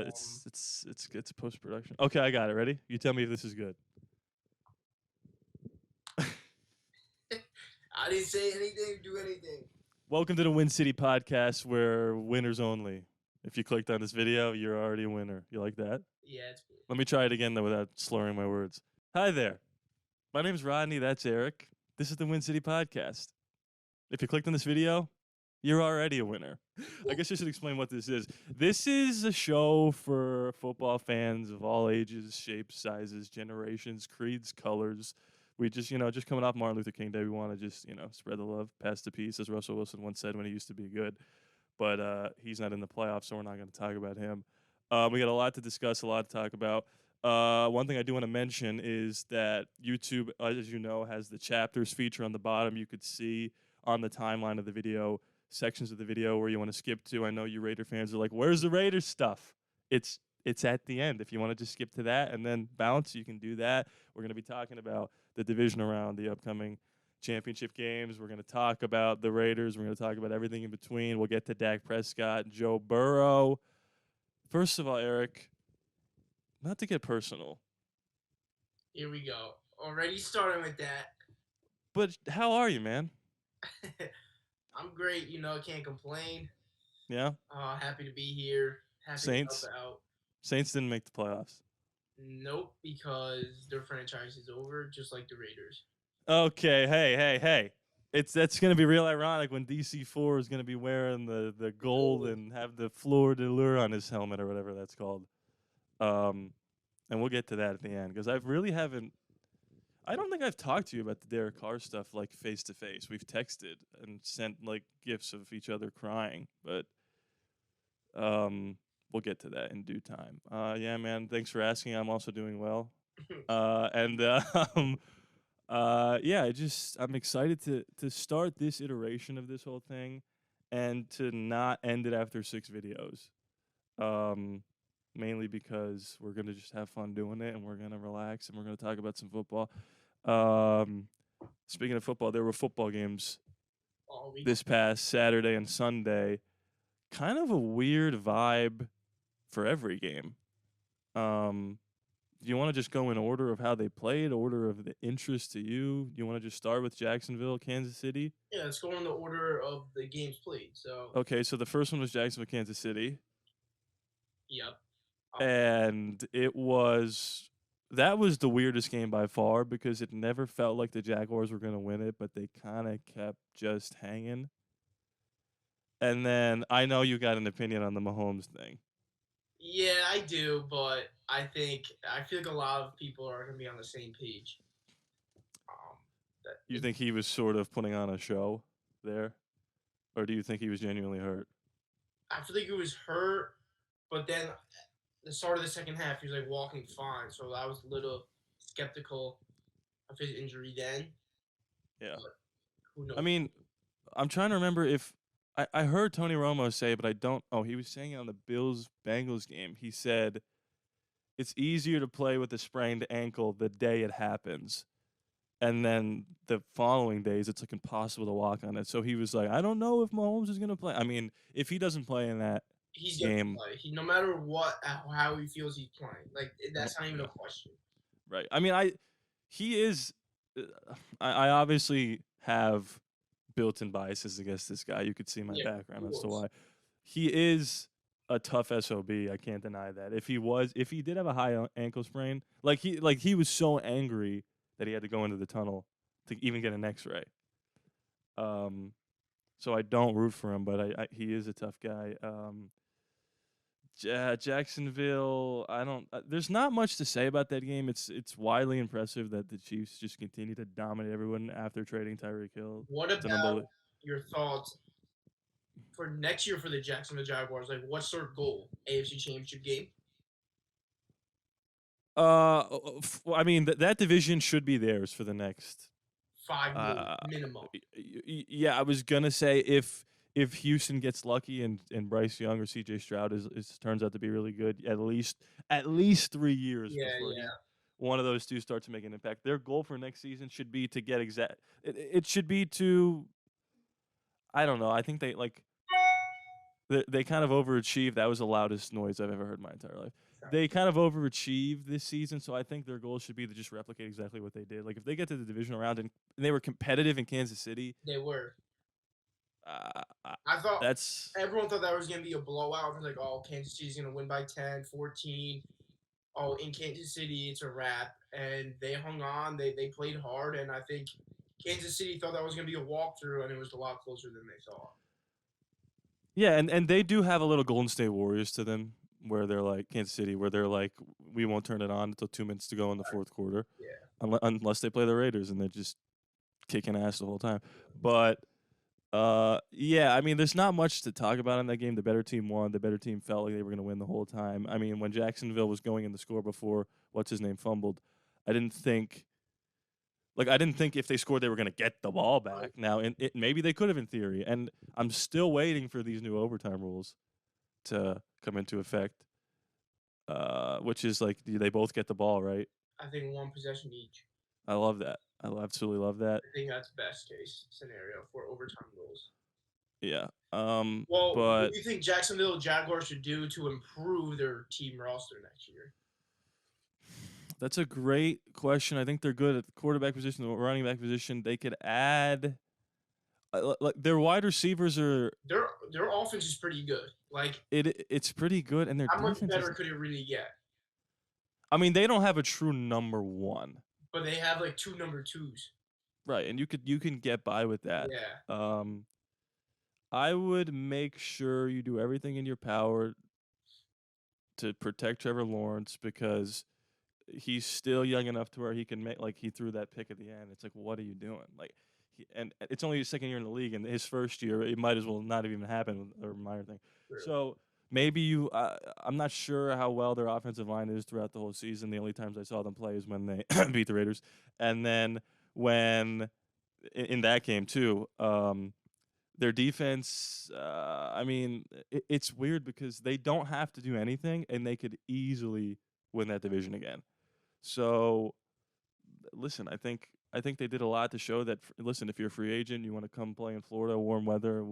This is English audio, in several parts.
It's post production. Okay, I got it. Ready? You tell me if this is good. I didn't say anything, do anything. Welcome to the Win City podcast, where winners only. If you clicked on this video, you're already a winner. You like that? Yeah, it's cool. Let me try it again though, without slurring my words. Hi there. My name's Rodney. That's Eric. This is the Win City podcast. If you clicked on this video, you're already a winner. I guess I should explain what this is. This is a show for football fans of all ages, shapes, sizes, generations, creeds, colors. We just coming off Martin Luther King Day, we want to just, spread the love, pass the peace, as Russell Wilson once said when he used to be good. But he's not in the playoffs, so we're not going to talk about him. We got a lot to discuss, a lot to talk about. One thing I do want to mention is that YouTube, as you know, has the chapters feature on the bottom. You could see on the timeline of the video sections of the video where you want to skip to. I know you Raider fans are like, where's the Raiders stuff? It's at the end. If you want to just skip to that and then bounce, you can do that. We're going to be talking about the division around the upcoming championship games. We're going to talk about the Raiders. We're going to talk about everything in between. We'll get to Dak Prescott, Joe Burrow. First of all, Eric, not to get personal, Here we go. Already starting with that. but how are you, man? I'm great, can't complain. Yeah? Happy to be here. Happy Saints? to help out. Saints didn't make the playoffs. Nope, because their franchise is over, just like the Raiders. Okay, hey. That's going to be real ironic when DC4 is going to be wearing the gold and have the Fleur de Lure on his helmet or whatever that's called. And we'll get to that at the end, because I don't think I've talked to you about the Derek Carr stuff like face to face. We've texted and sent like gifs of each other crying, but we'll get to that in due time. Yeah, man, thanks for asking. I'm also doing well. I'm excited to start this iteration of this whole thing and to not end it after 6 videos. Mainly because we're going to just have fun doing it and we're going to relax and we're going to talk about some football. Speaking of football, there were football games this past Saturday and Sunday. Kind of a weird vibe for every game. Do you want to just go in order of how they played, order of the interest to you? Do you want to just start with Jacksonville, Kansas City? Yeah, let's go in the order of the games played. So Okay, so the first one was Jacksonville, Kansas City. Yep. And that was the weirdest game by far, because it never felt like the Jaguars were going to win it, but they kind of kept just hanging. And then I know you got an opinion on the Mahomes thing. Yeah, I do, but I feel like a lot of people are going to be on the same page. You think he was sort of putting on a show there? Or do you think he was genuinely hurt? I feel like he was hurt, but then the start of the second half, he was like walking fine. So I was a little skeptical of his injury then. Yeah. But who knows? I mean, I'm trying to remember if I heard Tony Romo say, but I don't. Oh, he was saying it on the Bills-Bengals game. He said it's easier to play with a sprained ankle the day it happens, and then the following days it's like impossible to walk on it. So he was like, I don't know if Mahomes is gonna play. I mean, if he doesn't play in that he's game, gonna play. No matter how he feels, he's playing. Like that's not even a question. Right. I mean, he is. I obviously have built-in biases against this guy. You could see my background as to why. He is a tough SOB. I can't deny that. If he did have a high ankle sprain, like he was so angry that he had to go into the tunnel to even get an X-ray. So I don't root for him, but he is a tough guy. Jacksonville, I don't. There's not much to say about that game. It's widely impressive that the Chiefs just continue to dominate everyone after trading Tyreek Hill. What about your thoughts for next year for the Jacksonville Jaguars? Like, what's their goal? AFC Championship game? I mean that division should be theirs for the next 5 years minimum. Yeah, I was gonna say if Houston gets lucky and Bryce Young or C.J. Stroud turns out to be really good, at least 3 years before one of those two starts to make an impact. Their goal for next season should be to get it should be to, I don't know. I think They kind of overachieved. That was the loudest noise I've ever heard in my entire life. They kind of overachieved this season, so I think their goal should be to just replicate exactly what they did. Like if they get to the divisional round and they were competitive in Kansas City, They were. uh, I thought that's everyone thought that was going to be a blowout. It was like, oh, Kansas City's going to win by 10, 14. Oh, in Kansas City, it's a wrap. And they hung on. They played hard. And I think Kansas City thought that was going to be a walkthrough, and it was a lot closer than they thought. yeah, and they do have a little Golden State Warriors to them, where they're like Kansas City, where they're like, we won't turn it on until 2 minutes to go in the fourth quarter, unless they play the Raiders and they're just kicking ass the whole time. But yeah, I mean, there's not much to talk about in that game. The better team won. The better team felt like they were going to win the whole time. I mean, when Jacksonville was going in the score before what's his name fumbled, I didn't think if they scored they were going to get the ball back. Now, maybe they could have in theory, and I'm still waiting for these new overtime rules to come into effect, which is like they both get the ball, right? I think one possession each. I love that. I absolutely love that. I think that's best case scenario for overtime rules. Yeah. Well, but what do you think Jacksonville Jaguars should do to improve their team roster next year? That's a great question. I think they're good at the quarterback position, the running back position. They could add, like their wide receivers are. Their offense is pretty good. Like it's pretty good, and their how much defense better could it really get? I mean, they don't have a true number one, but they have like two number twos. Right, and you can get by with that. Yeah. I would make sure you do everything in your power to protect Trevor Lawrence because he's still young enough to where he can make, like, he threw that pick at the end. It's like, what are you doing? Like, and it's only his second year in the league, and his first year, it might as well not have even happened or minor thing. True. So maybe I'm not sure how well their offensive line is throughout the whole season. The only times I saw them play is when they beat the Raiders, and then when in that game too. Their defense, I mean, it's weird because they don't have to do anything, and they could easily win that division again. So, listen, I think they did a lot to show that. Listen, if you're a free agent, you want to come play in Florida, warm weather.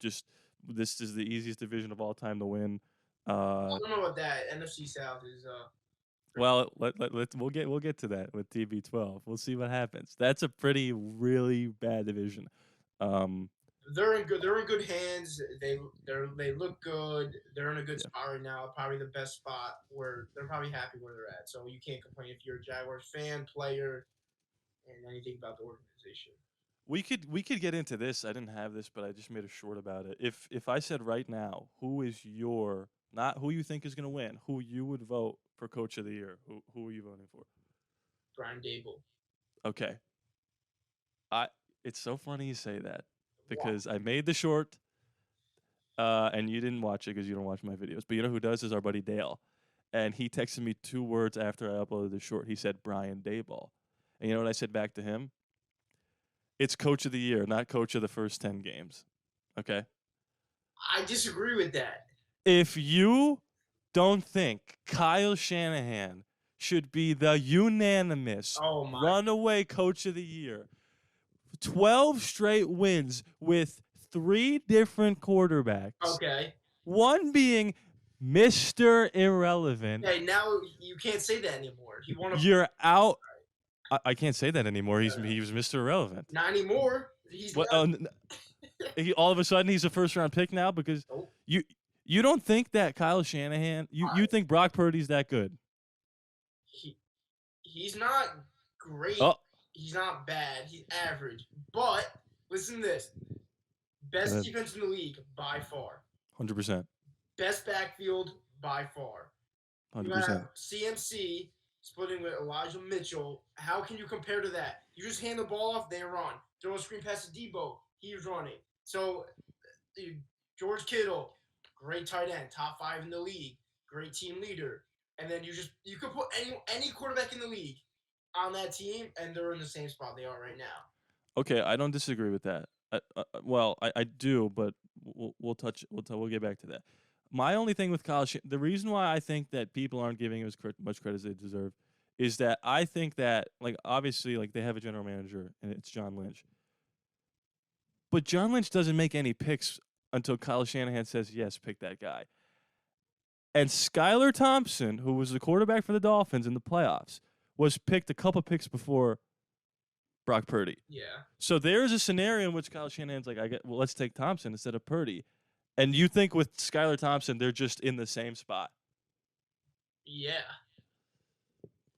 This is the easiest division of all time to win. I don't know about that. NFC South is. Well, we'll get to that with TB12. We'll see what happens. That's a really bad division. They're in good hands. They look good. They're in a good spot right now. Probably the best spot where they're probably happy where they're at. So you can't complain if you're a Jaguars fan, player, and anything about the organization. We could get into this. I didn't have this, but I just made a short about it. If I said right now, who is your not who you think is going to win, who you would vote for Coach of the Year, who are you voting for? Brian Daboll. Okay. It's so funny you say that. Because I made the short, and you didn't watch it because you don't watch my videos. But you know who does is our buddy Dale. And he texted me 2 words after I uploaded the short. He said, Brian Daboll. And you know what I said back to him? It's Coach of the Year, not Coach of the first 10 games. Okay? I disagree with that. If you don't think Kyle Shanahan should be the unanimous runaway Coach of the Year, 12 straight wins with 3 different quarterbacks. Okay. One being Mr. Irrelevant. Hey, now you can't say that anymore. You're out. I can't say that anymore. He was Mr. Irrelevant. Not anymore. He's all of a sudden he's a first-round pick now because you don't think that Kyle Shanahan. You think Brock Purdy's that good? He's not great. Oh. He's not bad. He's average. But listen to this. Best defense in the league by far. 100%. Best backfield by far. 100%. You have CMC splitting with Elijah Mitchell. How can you compare to that? You just hand the ball off, they run. Throw a screen pass to Debo, he's running. So George Kittle, great tight end, top 5 in the league, great team leader. And then you could put any quarterback in the league on that team, and they're in the same spot they are right now. Okay, I don't disagree with that. I do, but we'll get back to that. My only thing with Kyle, the reason why I think that people aren't giving him as much credit as they deserve, is that I think that, like, obviously, like, they have a general manager and it's John Lynch, but John Lynch doesn't make any picks until Kyle Shanahan says, yes, pick that guy. And Skylar Thompson, who was the quarterback for the Dolphins in the playoffs, was picked a couple picks before Brock Purdy. Yeah. So there's a scenario in which Kyle Shanahan's like, well, let's take Thompson instead of Purdy. And you think with Skylar Thompson, they're just in the same spot. Yeah.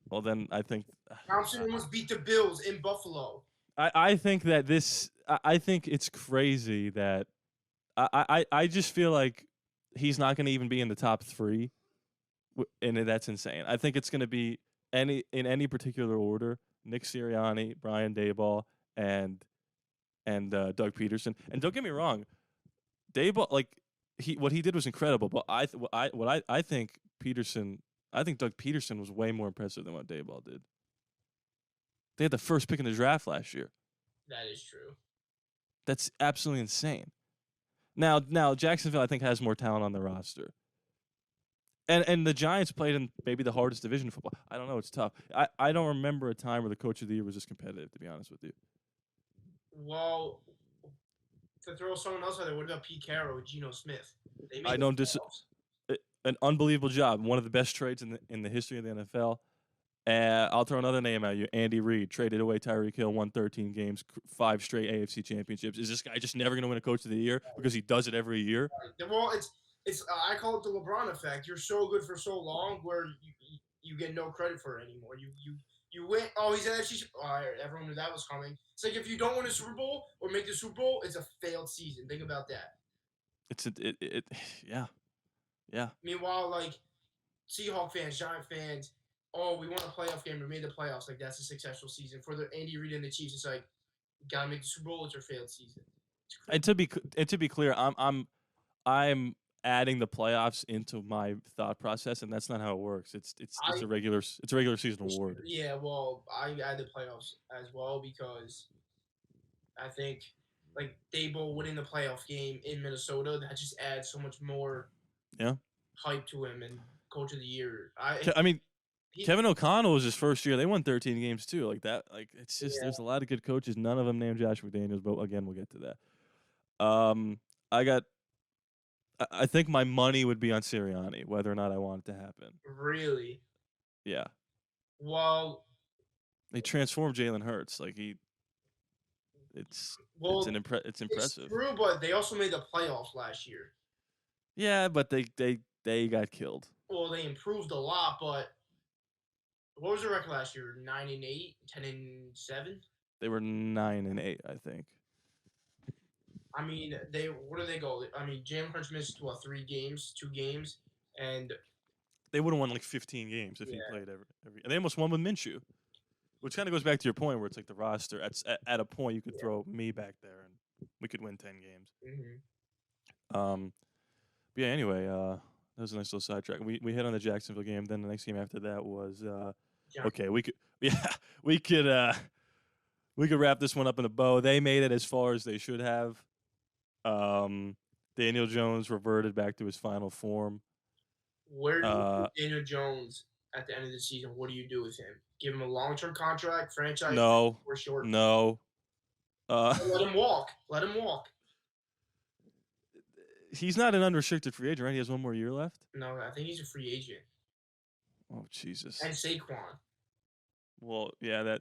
Well, then I think Thompson almost beat the Bills in Buffalo. I think that I think it's crazy that I just feel like he's not going to even be in the top 3, and that's insane. I think it's going to be in any particular order: Nick Sirianni, Brian Daboll, and Doug Peterson. And don't get me wrong, Daboll, like what he did was incredible, but I think Peterson. I think Doug Peterson was way more impressive than what Daboll did. They had the first pick in the draft last year. That is true. That's absolutely insane. Now Jacksonville, I think, has more talent on the roster. And the Giants played in maybe the hardest division of football. I don't know. It's tough. I don't remember a time where the coach of the year was this competitive, to be honest with you. Well, to throw someone else out there, what about Pete Carroll with Geno Smith? They made I don't an unbelievable job. One of the best trades in the history of the NFL. I'll throw another name at you. Andy Reid traded away Tyreek Hill, won 13 games, 5 straight AFC championships. Is this guy just never going to win a coach of the year because he does it every year? Well, it's I call it the LeBron effect. You're so good for so long where you get no credit for it anymore. You win. Oh, he's actually. Everyone knew that was coming. It's like if you don't win a Super Bowl or make the Super Bowl, it's a failed season. Think about that. Yeah. Meanwhile, like Seahawk fans, Giant fans, oh, we won a playoff game. We made the playoffs. Like that's a successful season for the Andy Reid and the Chiefs. It's like you gotta make the Super Bowl. It's your failed season. And to be clear, I'm adding the playoffs into my thought process, and that's not how it works. It's a regular season award. Yeah, well, I add the playoffs as well because I think like Daboll winning the playoff game in Minnesota, that just adds so much more hype to him and coach of the year. I mean, Kevin O'Connell was his first year. They won 13 games too. Like that. Like it's just there's a lot of good coaches. None of them named Josh McDaniels, but again, we'll get to that. I think my money would be on Sirianni, whether or not I want it to happen. Really? Yeah. Well, they transformed Jalen Hurts. Like it's impressive. It's true, but they also made the playoffs last year. Yeah, but they got killed. Well, they improved a lot, but what was the record last year? 9-8, 10-7. They were 9-8, I think. I mean, where do they go? I mean, Jalen Hurts missed 2 games, and they would have won like 15 games if he played every. And they almost won with Minshew, which kind of goes back to your point where it's like the roster at a point you could throw me back there and we could win 10 games. Mm-hmm. But yeah. Anyway, that was a nice little sidetrack. We hit on the Jacksonville game. Then the next game after that was okay. We could wrap this one up in a bow. They made it as far as they should have. Daniel Jones reverted back to his final form. Where do you put Daniel Jones at the end of the season? What do you do with him? Give him a long-term contract, franchise? No. Or short? No. Let him walk. Let him walk. He's not an unrestricted free agent, right? He has 1 more year left? No, I think he's a free agent. Oh, Jesus. And Saquon. Well, yeah.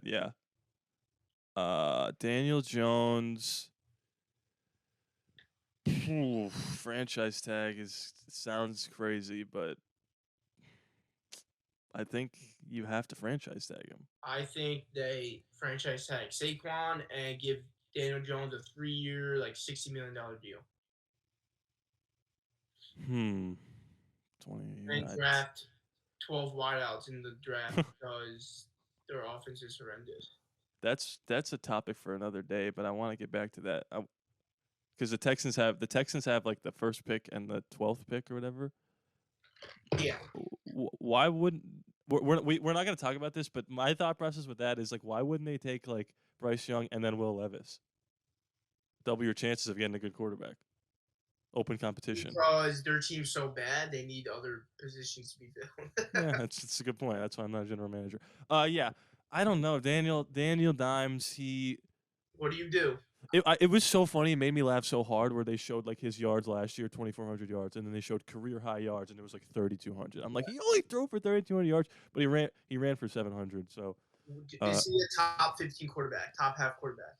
Daniel Jones. Franchise tag sounds crazy, but I think you have to franchise tag him. I think they franchise tag Saquon and give Daniel Jones a 3-year, like $60 million deal. 20. And draft 12 wideouts in the draft because their offense is horrendous. That's a topic for another day, but I want to get back to that. Because the Texans have like the first pick and the 12th pick or whatever. Yeah. Why wouldn't we're not going to talk about this, but my thought process with that is like, why wouldn't they take like Bryce Young and then Will Levis? Double your chances of getting a good quarterback. Open competition. Because their team's so bad, they need other positions to be filled. Yeah, that's a good point. That's why I'm not a general manager. Yeah, I don't know. Daniel Dimes. What do you do? It was so funny. It made me laugh so hard where they showed like his yards last year, 2,400 yards, and then they showed career high yards, and it was like 3,200. I'm like, he only threw for 3,200 yards, but he ran for 700. So Is he a top 15 quarterback, top half quarterback?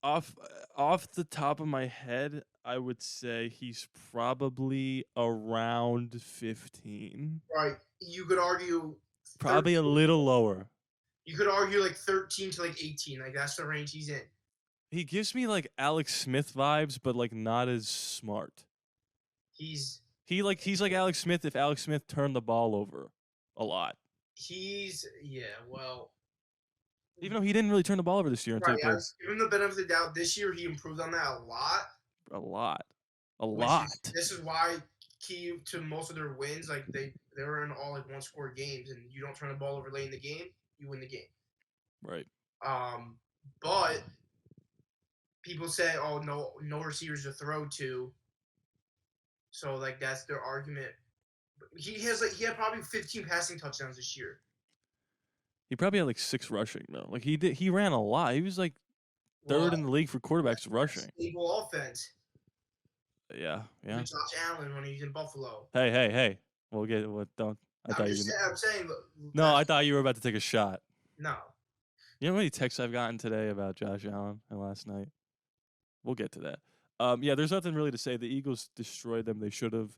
off the top of my head, I would say he's probably around 15. Right. You could argue Probably a little lower. You could argue like 13 to like 18. Like that's the range he's in. He gives me like Alex Smith vibes, but like not as smart. He's like Alex Smith if Alex Smith turned the ball over a lot. Well, even though he didn't really turn the ball over this year. Right, I was giving the benefit of the doubt. This year he improved on that a lot. A lot. This is why key to most of their wins, like they were in all like one score games, and you don't turn the ball over late in the game, you win the game. Right. But people say, oh, no receivers to throw to. So like that's their argument. He had probably 15 passing touchdowns this year. He probably had like 6 rushing though. Like he ran a lot. He was like third in the league for quarterbacks rushing. Stable offense. Yeah. Josh Allen when he's in Buffalo. Hey. We'll get what don't. I'm saying. No, I thought you were about to take a shot. No. You know how many texts I've gotten today about Josh Allen and last night? We'll get to that. Yeah, there's nothing really to say. The Eagles destroyed them. They should have.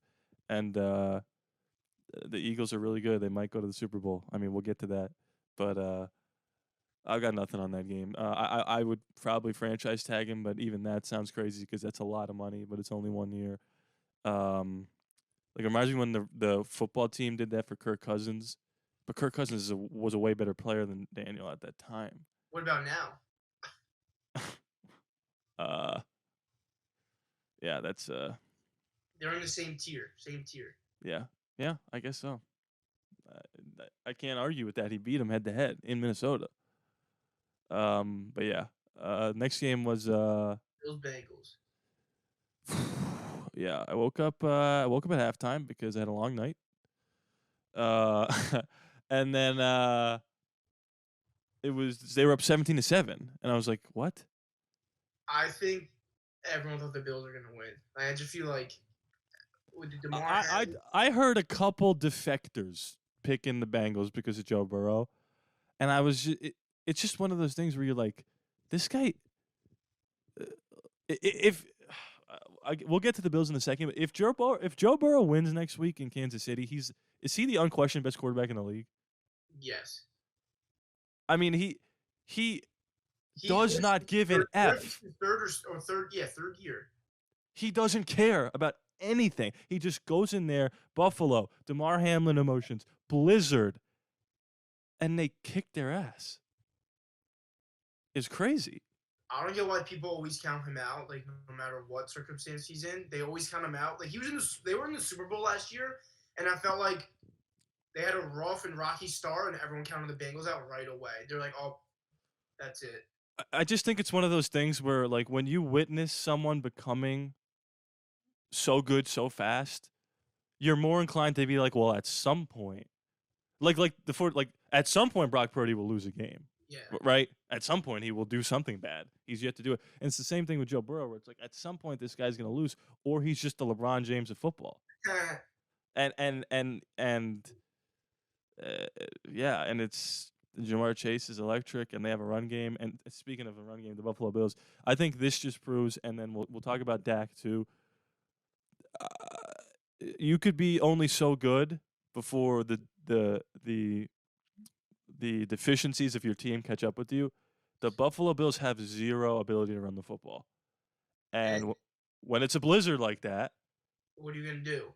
And the Eagles are really good. They might go to the Super Bowl. I mean, we'll get to that. But I've got nothing on that game. I would probably franchise tag him, but even that sounds crazy because that's a lot of money, but it's only 1 year. Like, it reminds me when the football team did that for Kirk Cousins. But Kirk Cousins was a way better player than Daniel at that time. What about now? Yeah, that's they're in the same tier. Yeah, I guess so. I can't argue with that. He beat him head to head in Minnesota. But yeah, next game was Bills Bengals. Yeah, I woke up at halftime because I had a long night. And then they were up 17-7, and I was like, "What?" I think everyone thought the Bills were gonna win. I just feel like with the DeMar. I heard a couple defectors picking the Bengals because of Joe Burrow, and I was it's just one of those things where you're like, this guy. We'll get to the Bills in a second, but if Joe Burrow wins next week in Kansas City, is he the unquestioned best quarterback in the league? Yes. I mean, he does not give an F. Third year. He doesn't care about anything. He just goes in there, Buffalo, DeMar Hamlin emotions, blizzard, and they kick their ass. It's crazy. I don't get why people always count him out. Like no matter what circumstance he's in, they always count him out. Like they were in the Super Bowl last year, and I felt like they had a rough and rocky start, and everyone counted the Bengals out right away. They're like, "Oh, that's it." I just think it's one of those things where, like, when you witness someone becoming so good so fast, you're more inclined to be like, "Well, at some point, at some point, Brock Purdy will lose a game." Yeah. Right? At some point, he will do something bad. He's yet to do it. And it's the same thing with Joe Burrow, where it's like, at some point, this guy's going to lose, or he's just the LeBron James of football. Yeah, and it's Jamar Chase is electric, and they have a run game. And speaking of a run game, the Buffalo Bills, I think this just proves, and then we'll talk about Dak too. You could be only so good before the deficiencies of your team catch up with you. The Buffalo Bills have zero ability to run the football. And when it's a blizzard like that, what are you going to do?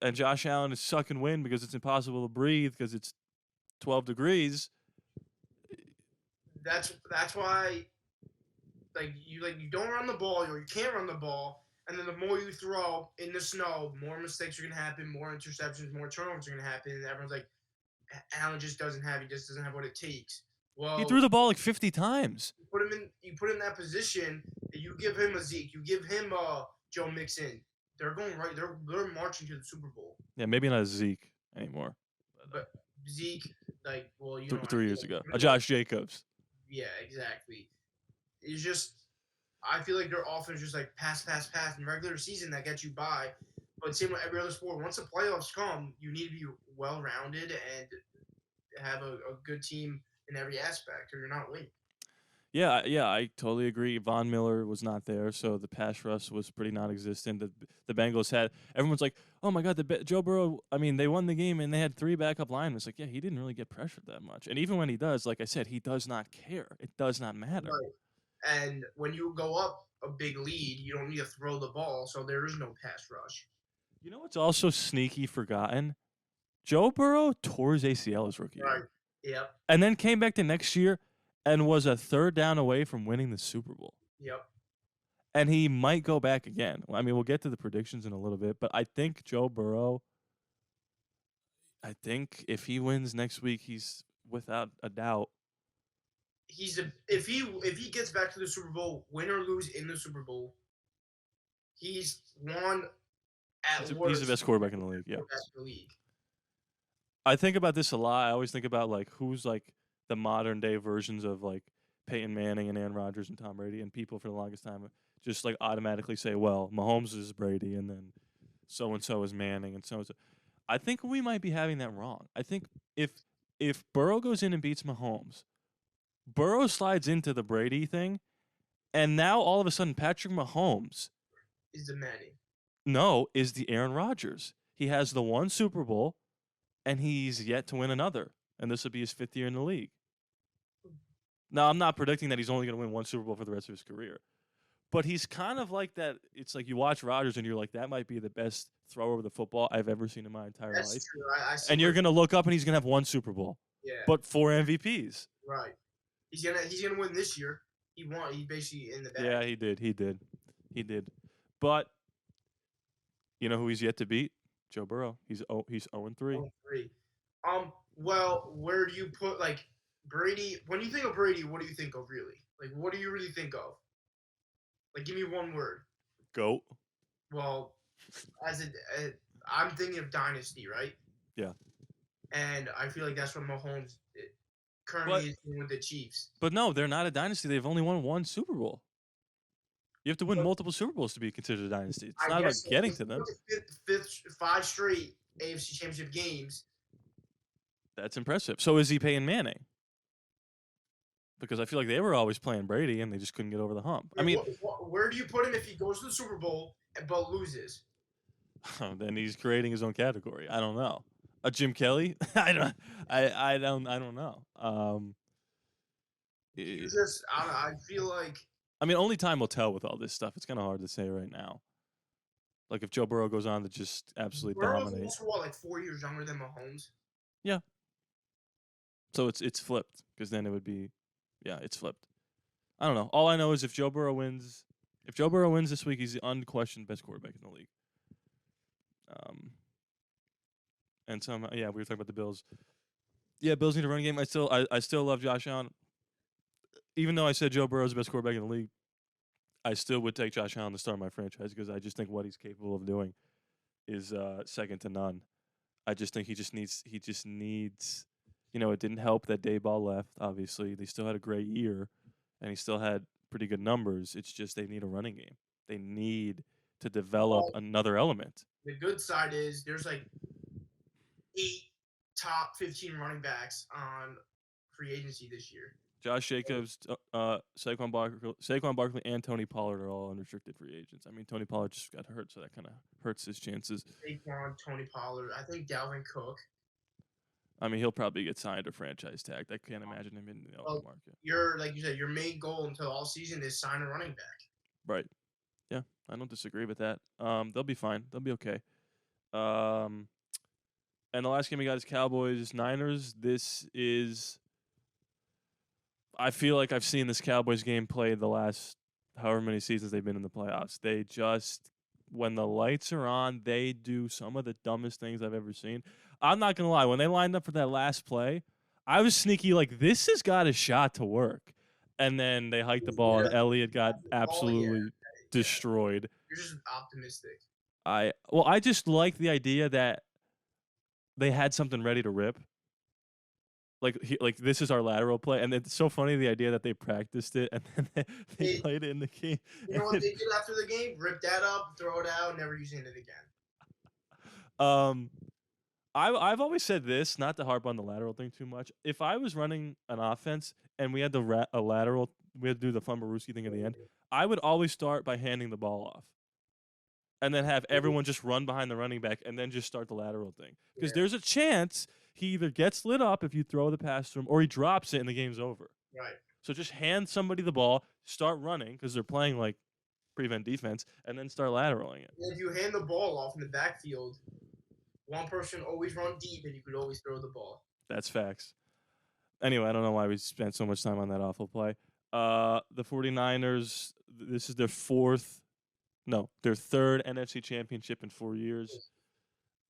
And Josh Allen is sucking wind because it's impossible to breathe because it's 12 degrees. That's why you don't run the ball or you can't run the ball. And then the more you throw in the snow, more mistakes are going to happen, more interceptions, more turnovers are going to happen. And everyone's like, Allen just doesn't have what it takes. Well, he threw the ball like 50 times. You put him in that position. You give him a Zeke. You give him a Joe Mixon. They're going right. They're marching to the Super Bowl. Yeah, maybe not a Zeke anymore. But Zeke, 3 years ago, a Josh Jacobs. Yeah, exactly. It's just I feel like their offense just like pass, pass, pass in regular season that gets you by. But same with every other sport. Once the playoffs come, you need to be well rounded and have a good team in every aspect, or you're not winning. Yeah, I totally agree. Von Miller was not there, so the pass rush was pretty non-existent. The Bengals had everyone's like, "Oh my God, Joe Burrow." I mean, they won the game and they had 3 backup linemen. It's like, yeah, he didn't really get pressured that much, and even when he does, like I said, he does not care. It does not matter. Right. And when you go up a big lead, you don't need to throw the ball, so there is no pass rush. You know what's also sneaky forgotten? Joe Burrow tore his ACL his rookie Right. year, Yep. and then came back the next year and was a 3rd down away from winning the Super Bowl. Yep. And he might go back again. I mean, we'll get to the predictions in a little bit, but I think Joe Burrow, I think if he wins next week, he's without a doubt. If he gets back to the Super Bowl, win or lose in the Super Bowl, he's won at worst. He's the best quarterback in the league. Yeah. League. I think about this a lot. I always think about like who's like the modern day versions of like Peyton Manning and Aaron Rodgers and Tom Brady, and people for the longest time just like automatically say, well, Mahomes is Brady, and then so and so is Manning, and so and so. I think we might be having that wrong. I think if Burrow goes in and beats Mahomes, Burrow slides into the Brady thing, and now all of a sudden Patrick Mahomes is the Manning. No, is the Aaron Rodgers. He has the 1 Super Bowl, and he's yet to win another, and this will be his 5th year in the league. Now, I'm not predicting that he's only going to win 1 Super Bowl for the rest of his career, but he's kind of like that. It's like you watch Rodgers, and you're like, that might be the best thrower of the football I've ever seen in my entire life. That's true. I see and you're going to look up, and he's going to have 1 Super Bowl. Yeah. But 4 MVPs. Right. He's gonna win this year. He won. He's basically in the bag. Yeah, he did. But you know who he's yet to beat? Joe Burrow. He's 0-3. 0-3. Well, where do you put like Brady? When you think of Brady, what do you think of really? Like, what do you really think of? Like, give me one word. GOAT. Well, I'm thinking of dynasty, right? Yeah. And I feel like that's what Mahomes currently is doing with the Chiefs. But no, they're not a dynasty. They've only won 1 Super Bowl. You have to win multiple Super Bowls to be considered a dynasty. It's not about getting to them. 5 straight AFC Championship games. That's impressive. So is he Peyton Manning? Because I feel like they were always playing Brady and they just couldn't get over the hump. I mean, where do you put him if he goes to the Super Bowl but loses? Then he's creating his own category. I don't know. A Jim Kelly? I don't know. I feel like. I mean, only time will tell with all this stuff. It's kind of hard to say right now. Like if Joe Burrow goes on to just absolutely dominate. Burrow's also like 4 years younger than Mahomes. Yeah. So it's flipped because then it would be, yeah, it's flipped. I don't know. All I know is if Joe Burrow wins this week, he's the unquestioned best quarterback in the league. And somehow, yeah, we were talking about the Bills. Yeah, Bills need a running game. I still love Josh Allen. Even though I said Joe Burrow's the best quarterback in the league, I still would take Josh Allen to start my franchise because I just think what he's capable of doing is second to none. I just think he just needs. You know, it didn't help that Dayball left. Obviously, they still had a great year, and he still had pretty good numbers. It's just they need a running game. They need to develop another element. The good side is there's like 8 top 15 running backs on free agency this year. Josh Jacobs, Saquon Barkley, and Tony Pollard are all unrestricted free agents. I mean, Tony Pollard just got hurt, so that kind of hurts his chances. Saquon, Tony Pollard, I think Dalvin Cook. I mean, he'll probably get signed or franchise tagged. I can't imagine him in the open market. Like you said, your main goal until all season is sign a running back. Right. Yeah, I don't disagree with that. They'll be fine. They'll be okay. And the last game we got is Cowboys-Niners. I feel like I've seen this Cowboys game played the last however many seasons they've been in the playoffs. They just, when the lights are on, they do some of the dumbest things I've ever seen. I'm not going to lie. When they lined up for that last play, I was sneaky like, this has got a shot to work. And then they hiked the ball, and Elliott got absolutely destroyed. You're just optimistic. I just like the idea that they had something ready to rip. like this is our lateral play, and it's so funny the idea that they practiced it and then they It, played it in the game. you know what they did after the game? Rip that up, throw it out, never using it again. Um, I've always said this, not to harp on the lateral thing too much. If I was running an offense and we had a lateral, we had to do the Fumbarooski thing at the end. I would always start by handing the ball off, and then have everyone just run behind the running back, and then just start the lateral thing. Because there's a chance he either gets lit up if you throw the pass to him, or he drops it and the game's over. Right. So just hand somebody the ball, start running because they're playing like prevent defense, and then start lateraling it. If you hand the ball off in the backfield, one person always run deep, and you could always throw the ball. That's facts. Anyway, I don't know why we spent so much time on that awful play. The 49ers, this is their their third NFC championship in 4 years.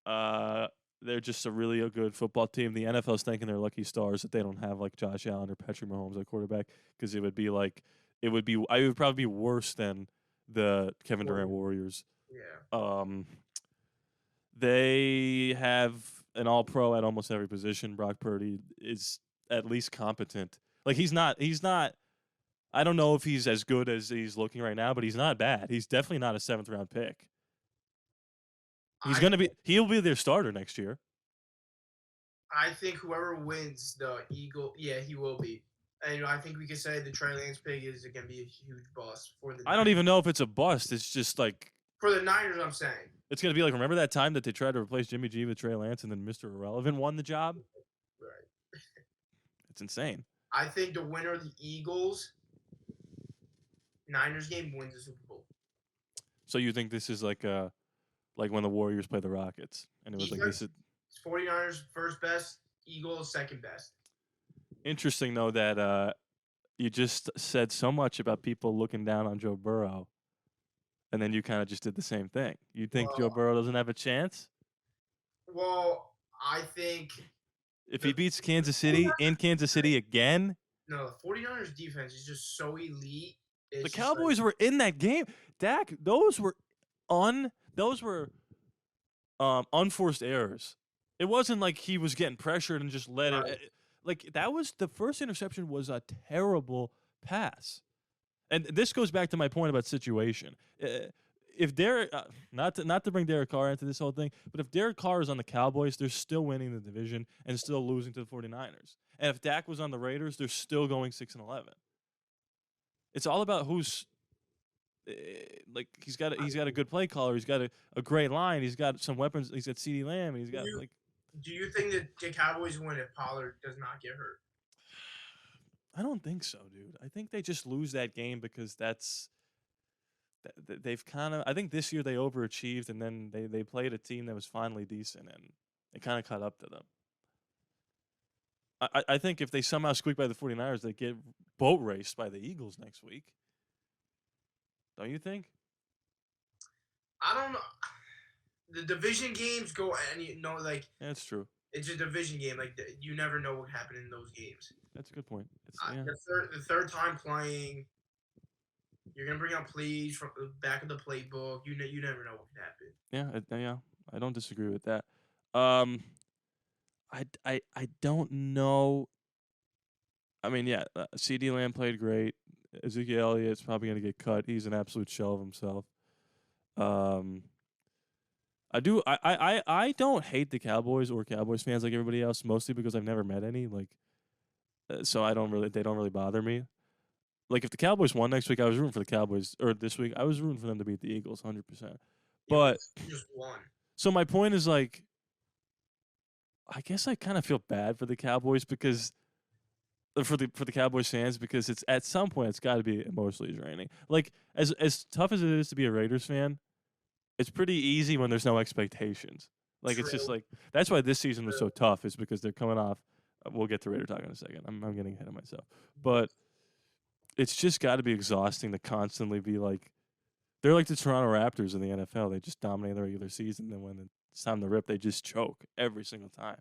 They're just a really good football team. The NFL's thanking their lucky stars that they don't have like Josh Allen or Patrick Mahomes at quarterback, because I would probably be worse than the Kevin Durant Warriors. Yeah. They have an all-pro at almost every position. Brock Purdy is at least competent. Like he's not. I don't know if he's as good as he's looking right now, but he's not bad. He's definitely not a 7th-round pick. He'll be their starter next year. I think whoever wins the Eagle, he will be. And I think we could say the Trey Lance pick is going to be a huge bust for the Niners. I don't even know if it's a bust. It's just like for the Niners, I'm saying. It's going to be like, remember that time that they tried to replace Jimmy G with Trey Lance and then Mr. Irrelevant won the job? Right. It's insane. I think the winner of the Eagles Niners game wins the Super Bowl. So you think this is like when the Warriors play the Rockets, and it was like this is 49ers first best, Eagles second best. Interesting though that you just said so much about people looking down on Joe Burrow, and then you kind of just did the same thing. You think Joe Burrow doesn't have a chance? Well, I think if he beats Kansas City in Kansas City again. No, the 49ers defense is just so elite. The Cowboys were in that game. Dak, those were unforced errors. It wasn't like he was getting pressured and just let it. Like that was the first interception was a terrible pass, and this goes back to my point about situation. If Derek, not to bring Derek Carr into this whole thing, but if Derek Carr is on the Cowboys, they're still winning the division and still losing to the 49ers. And if Dak was on the Raiders, they're still going 6-11. It's all about who's like he's got a good play caller. He's got a great line. He's got some weapons. He's got CeeDee Lamb. And he's got like. Do you think that the Cowboys win if Pollard does not get hurt? I don't think so, dude. I think they just lose that game because they've kind of. I think this year they overachieved, and then they played a team that was finally decent, and it kind of caught up to them. I think if they somehow squeak by the 49ers, they get boat raced by the Eagles next week. Don't you think? I don't know. The division games go, and like. That's true. It's a division game. Like you never know what happened in those games. That's a good point. The third time playing, you're gonna bring out plays from the back of the playbook. You never know what can happen. Yeah. I don't disagree with that. I don't know. I mean, yeah, CeeDee Lamb played great. Ezekiel Elliott's probably going to get cut. He's an absolute shell of himself. I don't hate the Cowboys or Cowboys fans like everybody else, mostly because I've never met any. Like, so they don't really bother me. Like, if the Cowboys won next week, I was rooting for the Cowboys, or this week, I was rooting for them to beat the Eagles 100%. But just won. So my point is, like, I guess I kind of feel bad for the Cowboys because for the Cowboys fans, because it's at some point it's got to be emotionally draining. Like as tough as it is to be a Raiders fan, it's pretty easy when there's no expectations. Like True. It's just like that's why this season was so tough, is because they're coming off. We'll get to Raider talk in a second. I'm getting ahead of myself, but it's just got to be exhausting to constantly be like they're like the Toronto Raptors in the NFL. They just dominate the regular season, then when it's time to rip, they just choke every single time.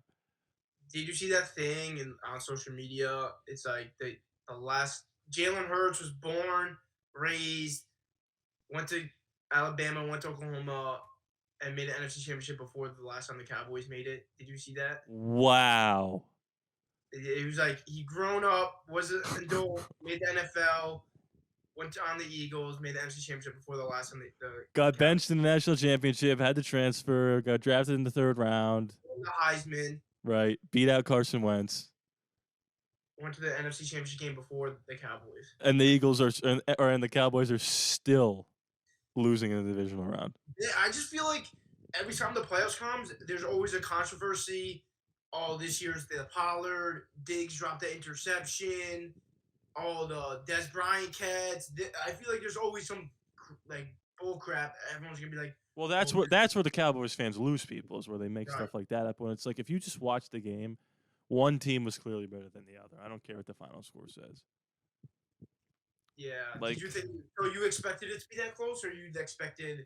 Did you see that thing on social media? It's like the last Jalen Hurts was born, raised, went to Alabama, went to Oklahoma, and made an NFC Championship before the last time the Cowboys made it. Did you see that? Wow. It was like he grown up, was an adult, made the NFL, on the Eagles, made the NFC Championship before the last time the Got Cowboys benched in the national championship, had to transfer, got drafted in the 3rd round. won the Heisman. Right, beat out Carson Wentz. Went to the NFC Championship game before the Cowboys. And the Eagles and the Cowboys are still losing in the divisional round. Yeah, I just feel like every time the playoffs comes, there's always a controversy. Oh, this year's the Pollard, Diggs dropped the interception. Oh, the Des Bryant cats. I feel like there's always some like bull crap. Everyone's gonna be like, well, that's where the Cowboys fans lose people, is where they make right. stuff like that up. When it's like, if you just watch the game, one team was clearly better than the other. I don't care what the final score says. Yeah. Like, did you think? So you expected it to be that close, or you expected?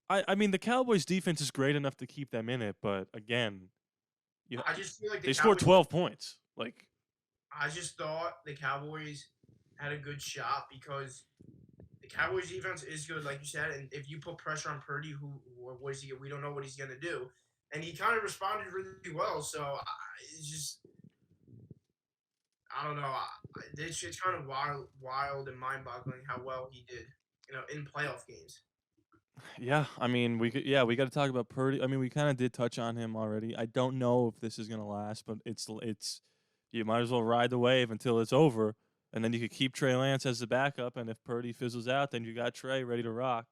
I mean, the Cowboys' defense is great enough to keep them in it, but again, I just feel like they scored 12 points. Like, I just thought the Cowboys had a good shot because the Cowboys' defense is good, like you said, and if you put pressure on Purdy, what is he? We don't know what he's gonna do, and he kind of responded really well. So it's just, I don't know. It's kind of wild and mind-boggling how well he did, in playoff games. Yeah, I mean, we got to talk about Purdy. I mean, we kind of did touch on him already. I don't know if this is gonna last, but it's you might as well ride the wave until it's over, and then you could keep Trey Lance as the backup. And if Purdy fizzles out, then you got Trey ready to rock.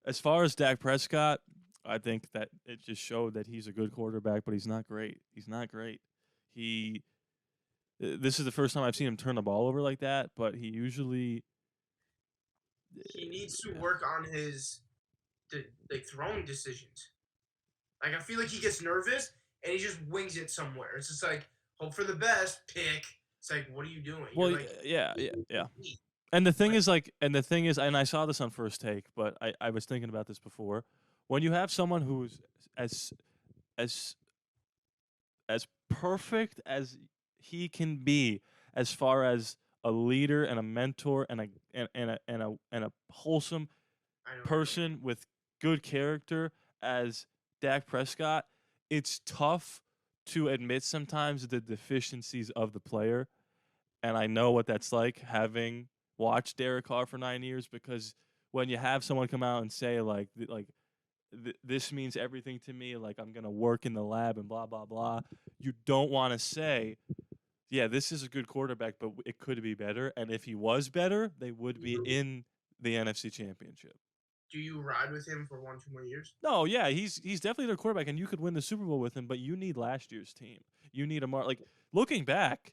As far as Dak Prescott, I think that it just showed that he's a good quarterback, but he's not great. He's not great. This is the first time I've seen him turn the ball over like that, but he needs to work on his throwing decisions. Like, I feel like he gets nervous and he just wings it somewhere. It's just like, hope for the best, pick. It's like, what are you doing? Well, like, yeah. And the thing is, and I saw this on First Take, but I was thinking about this before. When you have someone who's as perfect as he can be, as far as a leader and a mentor and a wholesome person with good character as Dak Prescott, it's tough to admit sometimes the deficiencies of the player. And I know what that's like, having watched Derek Carr for 9 years, because when you have someone come out and say this means everything to me, like, I'm gonna work in the lab and blah blah blah, you don't want to say, yeah, this is a good quarterback, but it could be better. And if he was better, they would be in the NFC Championship. Do you ride with him for 1-2 more years? No, yeah, he's definitely their quarterback, and you could win the Super Bowl with him. But you need last year's team. You need looking back,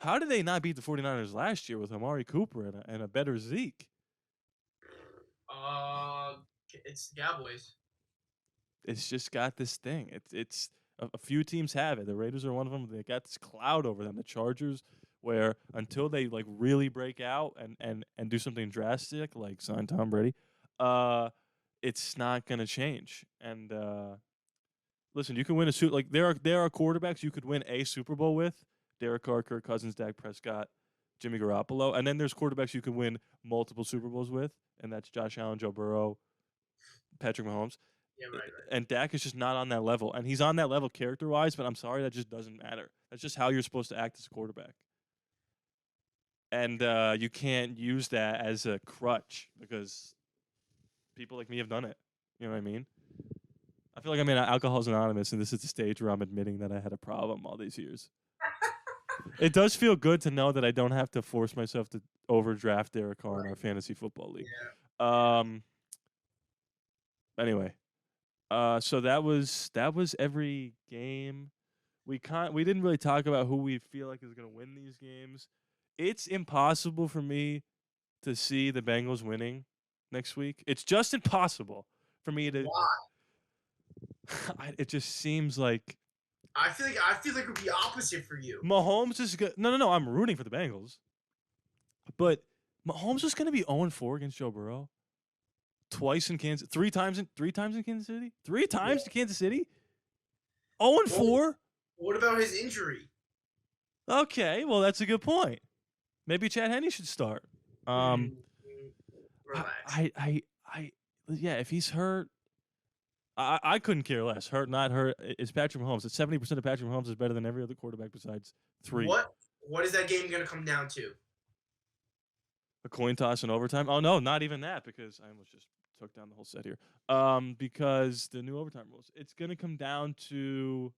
how did they not beat the 49ers last year with Amari Cooper and a better Zeke? It's the Cowboys. It's just got this thing. It's a few teams have it. The Raiders are one of them. They got this cloud over them. The Chargers, where until they really break out and do something drastic, like sign Tom Brady, it's not gonna change. And listen, you can win a suit. Like, there are quarterbacks you could win a Super Bowl with: Derek Carr, Kirk Cousins, Dak Prescott, Jimmy Garoppolo. And then there's quarterbacks you can win multiple Super Bowls with, and that's Josh Allen, Joe Burrow, Patrick Mahomes. Yeah, right. And Dak is just not on that level. And he's on that level character-wise, but I'm sorry, that just doesn't matter. That's just how you're supposed to act as a quarterback. And you can't use that as a crutch, because people like me have done it. You know what I mean? I feel like I'm in Alcohol's Anonymous, and this is the stage where I'm admitting that I had a problem all these years. It does feel good to know that I don't have to force myself to overdraft Derek Carr in our fantasy football league. Yeah. Anyway, so that was every game. We didn't really talk about who we feel like is going to win these games. It's impossible for me to see the Bengals winning next week. It's just impossible for me to. Why? It just seems like. I feel like it would be opposite for you. Mahomes is good. No. I'm rooting for the Bengals, but Mahomes is going to be 0-4 against Joe Burrow. Twice in Kansas, three times in Kansas City, 3 times to Kansas City. 0-4. What about his injury? Okay, well, that's a good point. Maybe Chad Henne should start. Relax. Yeah, if he's hurt, I couldn't care less. Hurt, not hurt. It's Patrick Mahomes. It's 70% of Patrick Mahomes is better than every other quarterback besides 3. What is that game going to come down to? A coin toss in overtime? Oh, no, not even that because I almost just took down the whole set here. Because the new overtime rules. It's going to come down to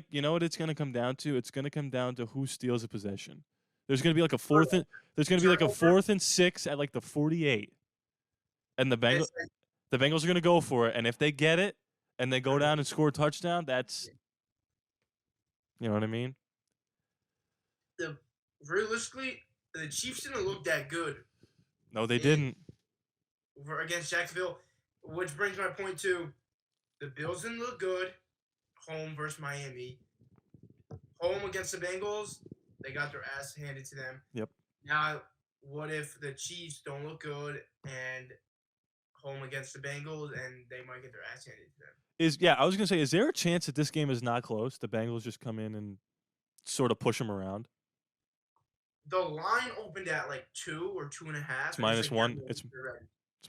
you know what it's going to come down to? It's going to come down to who steals a possession. There's going to be like a fourth and 6 at like the 48. And the Bengals are going to go for it, and if they get it and they go down and score a touchdown, that's you know what I mean? Realistically, the Chiefs didn't look that good. No, they didn't. Against Jacksonville, which brings my point to the Bills didn't look good. Home versus Miami. Home against the Bengals, they got their ass handed to them. Yep. Now, what if the Chiefs don't look good and home against the Bengals and they might get their ass handed to them? I was gonna say, is there a chance that this game is not close? The Bengals just come in and sort of push them around. The line opened at like 2 or 2.5. It's -1. It's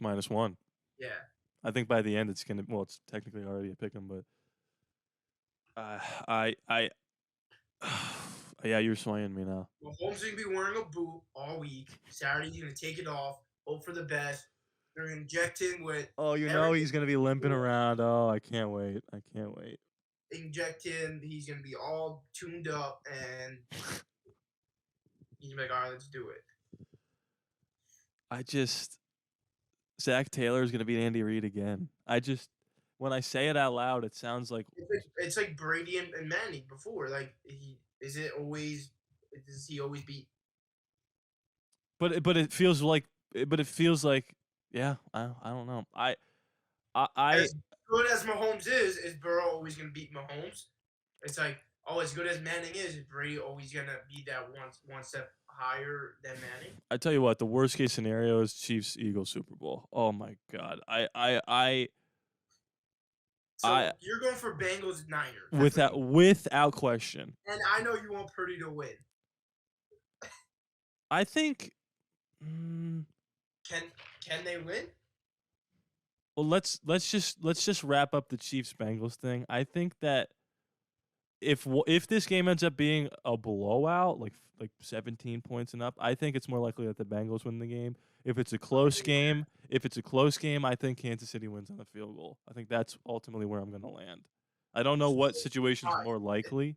-1. Yeah. I think by the end it's gonna. Well, it's technically already a pick 'em, but yeah, you're swaying me now. Well, Holmes gonna be wearing a boot all week. Saturday he's gonna take it off. Hope for the best. They're gonna inject him with. Oh, you know he's gonna be limping around. Oh, I can't wait. Inject him. He's gonna be all tuned up, and he's gonna be like, "All right, let's do it." Zach Taylor is gonna beat Andy Reid again. When I say it out loud, it sounds like it's like Brady and Manning before. Like does he always beat? But it feels like yeah. I don't know. As good as Mahomes is Burrow always gonna beat Mahomes? It's like, oh, as good as Manning is Brady always gonna be that one step higher than Manning? I tell you what, the worst case scenario is Chiefs Eagles Super Bowl. Oh my God. So you're going for Bengals Niners without question. And I know you want Purdy to win. I think. Can they win? Well, let's just wrap up the Chiefs Bengals thing. I think that if this game ends up being a blowout, like 17 points and up, I think it's more likely that the Bengals win the game. If it's a close game, I think Kansas City wins on a field goal. I think that's ultimately where I'm going to land. I don't know what situation is more likely.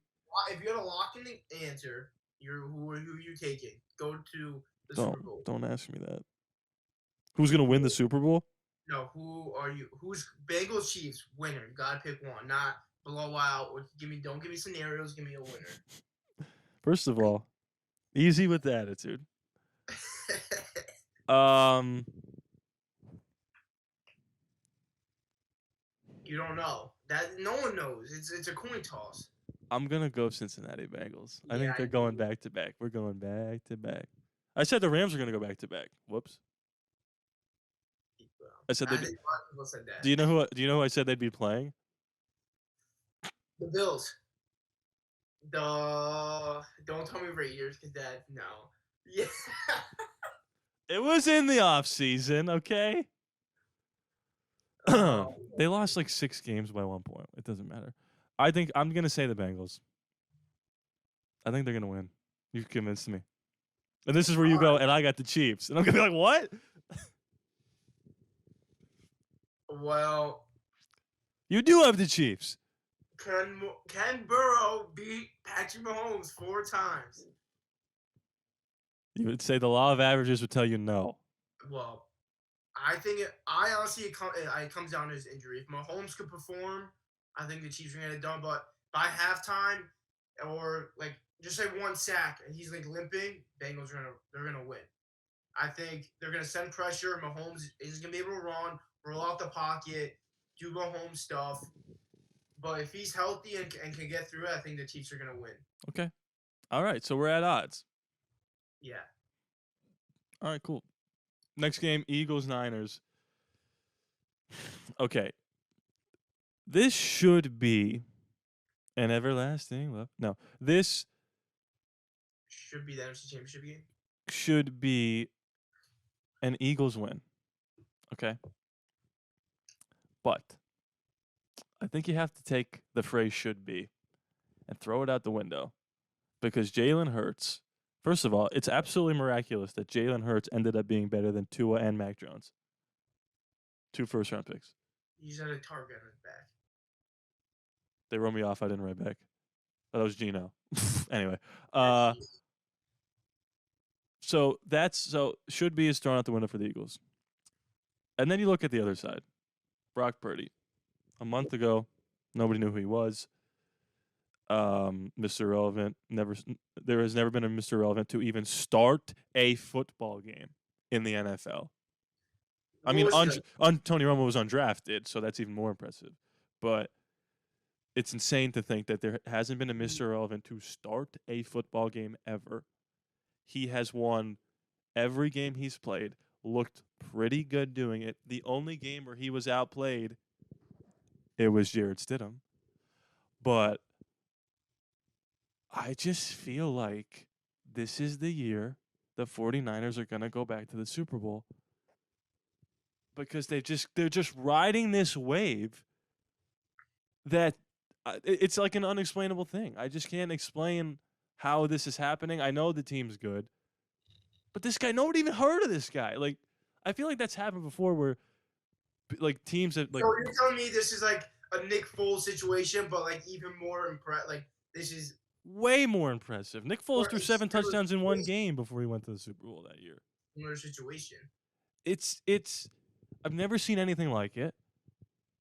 If you had a lock in the answer, who are you taking? Go to the Super Bowl. Don't ask me that. Who's going to win the Super Bowl? No, who are you? Who's Bengals Chiefs winner? You gotta pick one, not blowout. Or don't give me scenarios. Give me a winner. First of all, easy with the attitude. You don't know. That no one knows. It's a coin toss. I'm gonna go Cincinnati Bengals. I think they're going back to back. We're going back to back. I said the Rams are gonna go back to back. Whoops. I said they. People said that. Do you know who I said they'd be playing? The Bills. Don't tell me Raiders because that no. Yeah. It was in the off season, okay? They lost like 6 games by 1 point. It doesn't matter. I think I'm gonna say the Bengals. I think they're gonna win. You convinced me. And this is where you go, and I got the Chiefs, and I'm gonna be like, what? Well, you do have the Chiefs. Can Burrow beat Patrick Mahomes 4 times? You would say the law of averages would tell you no. Well, I honestly it comes down to his injury. If Mahomes could perform, I think the Chiefs are gonna get it done. But by halftime, or like just say 1 sack and he's like limping, Bengals they're gonna win. I think they're gonna send pressure. Mahomes is gonna be able to run, roll out the pocket, do Mahomes stuff. But if he's healthy and can get through it, I think the Chiefs are gonna win. Okay. All right. So we're at odds. Yeah. All right. Cool. Next game, Eagles Niners. Okay. This should be an everlasting love. No, this should be the NFC Championship game. Should be an Eagles win. Okay. But I think you have to take the phrase "should be" and throw it out the window because Jalen Hurts. First of all, it's absolutely miraculous that Jalen Hurts ended up being better than Tua and Mac Jones. 2 first-round picks. He's at a target on his back. They wrote me off. I didn't write back. Oh, that was Gino. Anyway, so should be is thrown out the window for the Eagles. And then you look at the other side. Brock Purdy. A month ago, nobody knew who he was. Mr. Irrelevant. There has never been a Mr. Irrelevant to even start a football game in the NFL. I mean, Tony Romo was undrafted, so that's even more impressive. But it's insane to think that there hasn't been a Mr. Irrelevant to start a football game ever. He has won every game he's played, looked pretty good doing it. The only game where he was outplayed, it was Jared Stidham. But I just feel like this is the year the 49ers are going to go back to the Super Bowl because they're just riding this wave that it's like an unexplainable thing. I just can't explain how this is happening. I know the team's good, but this guy, nobody even heard of this guy. Like, I feel like that's happened before where like teams that like. So you're telling me this is like a Nick Foles situation, but like even more impressive. Like this is way more impressive. Nick Foles threw 7 touchdowns in one game before he went to the Super Bowl that year. Similar situation. It's I've never seen anything like it.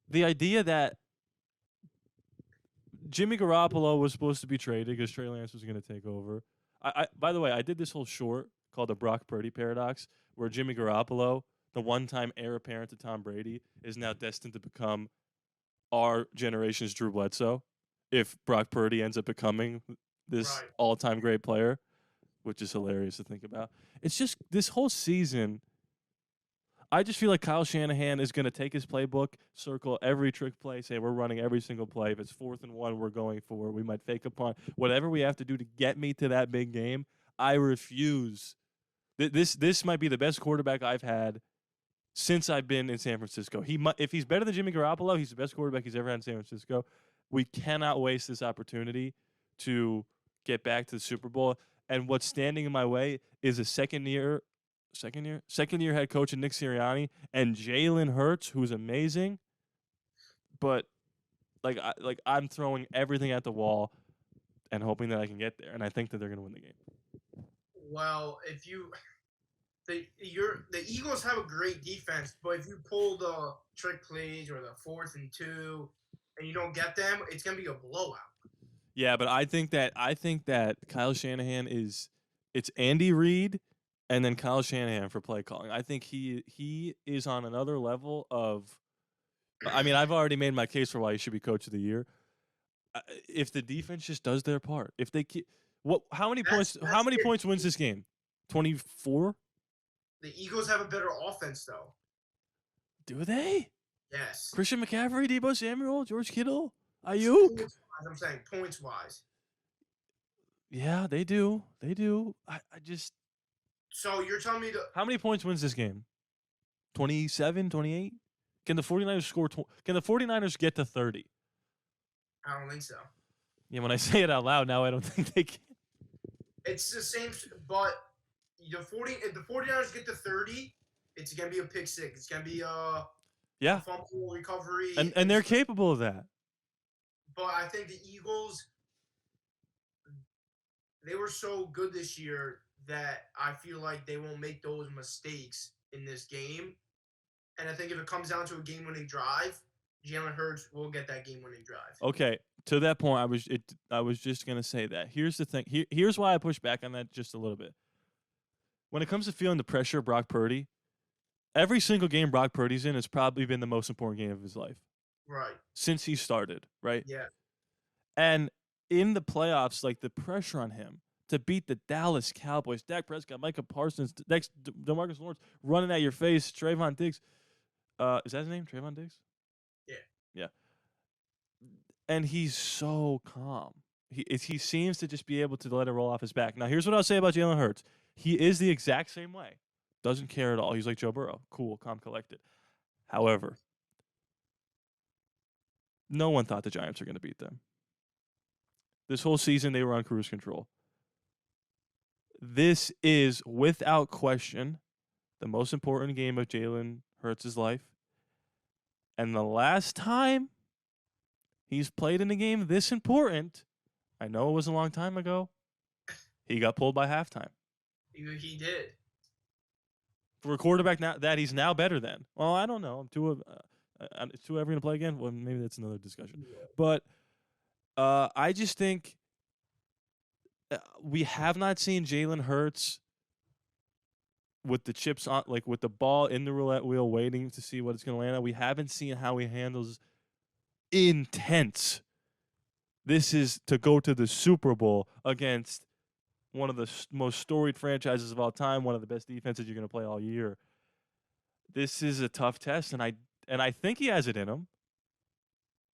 The idea that Jimmy Garoppolo was supposed to be traded because Trey Lance was going to take over. By the way, I did this whole short called the Brock Purdy Paradox, where Jimmy Garoppolo, the one-time heir apparent to Tom Brady, is now destined to become our generation's Drew Bledsoe if Brock Purdy ends up becoming this all-time great player, which is hilarious to think about. It's just this whole season, I just feel like Kyle Shanahan is going to take his playbook, circle every trick play, say we're running every single play. If it's 4th and 1, we're going for it. We might fake a punt. Whatever we have to do to get me to that big game, I refuse. This might be the best quarterback I've had since I've been in San Francisco. If he's better than Jimmy Garoppolo, he's the best quarterback he's ever had in San Francisco. We cannot waste this opportunity to get back to the Super Bowl. And what's standing in my way is a second year head coach Nick Sirianni and Jalen Hurts, who's amazing. But I'm throwing everything at the wall and hoping that I can get there. And I think that they're going to win the game. Well, the Eagles have a great defense, but if you pull the trick plays or the 4th and 2 and you don't get them, it's going to be a blowout. Yeah, but I think that Kyle Shanahan it's Andy Reid and then Kyle Shanahan for play calling. I think he is on another level of. I mean, I've already made my case for why he should be coach of the year. If the defense just does their part, if they keep how many points wins this game? 24. The Eagles have a better offense, though. Do they? Yes. Christian McCaffrey, Deebo Samuel, George Kittle, Ayuk. I'm saying points-wise. Yeah, they do. They do. I just. So you're telling me how many points wins this game? 27, 28? Can the 49ers score? Can the 49ers get to 30? I don't think so. Yeah, when I say it out loud now, I don't think they can. It's the same, but if the 49ers get to 30, it's going to be a pick six. It's going to be a fumble recovery. And they're capable of that. But I think the Eagles, they were so good this year that I feel like they won't make those mistakes in this game. And I think if it comes down to a game-winning drive, Jalen Hurts will get that game-winning drive. Okay, to that point, I was just gonna say that. Here's the thing. Here's why I push back on that just a little bit. When it comes to feeling the pressure of Brock Purdy, every single game Brock Purdy's in has probably been the most important game of his life. Right. Since he started, right? Yeah. And in the playoffs, like the pressure on him to beat the Dallas Cowboys, Dak Prescott, Micah Parsons, DeMarcus Lawrence running at your face, Trayvon Diggs. Is that his name? Trayvon Diggs? Yeah. Yeah. And he's so calm. He seems to just be able to let it roll off his back. Now, here's what I'll say about Jalen Hurts. He is the exact same way. Doesn't care at all. He's like Joe Burrow. Cool, calm, collected. However, no one thought the Giants were going to beat them. This whole season, they were on cruise control. This is, without question, the most important game of Jalen Hurts' life. And the last time he's played in a game this important, I know it was a long time ago, he got pulled by halftime. He did. For a quarterback now that he's now better than. Well, I don't know. Is Tua ever going to play again? Well, maybe that's another discussion. But I just think we have not seen Jalen Hurts with the chips on, like with the ball in the roulette wheel, waiting to see what it's going to land on. We haven't seen how he handles intense. This is to go to the Super Bowl against one of the most storied franchises of all time, one of the best defenses you're going to play all year. This is a tough test, and I think he has it in him.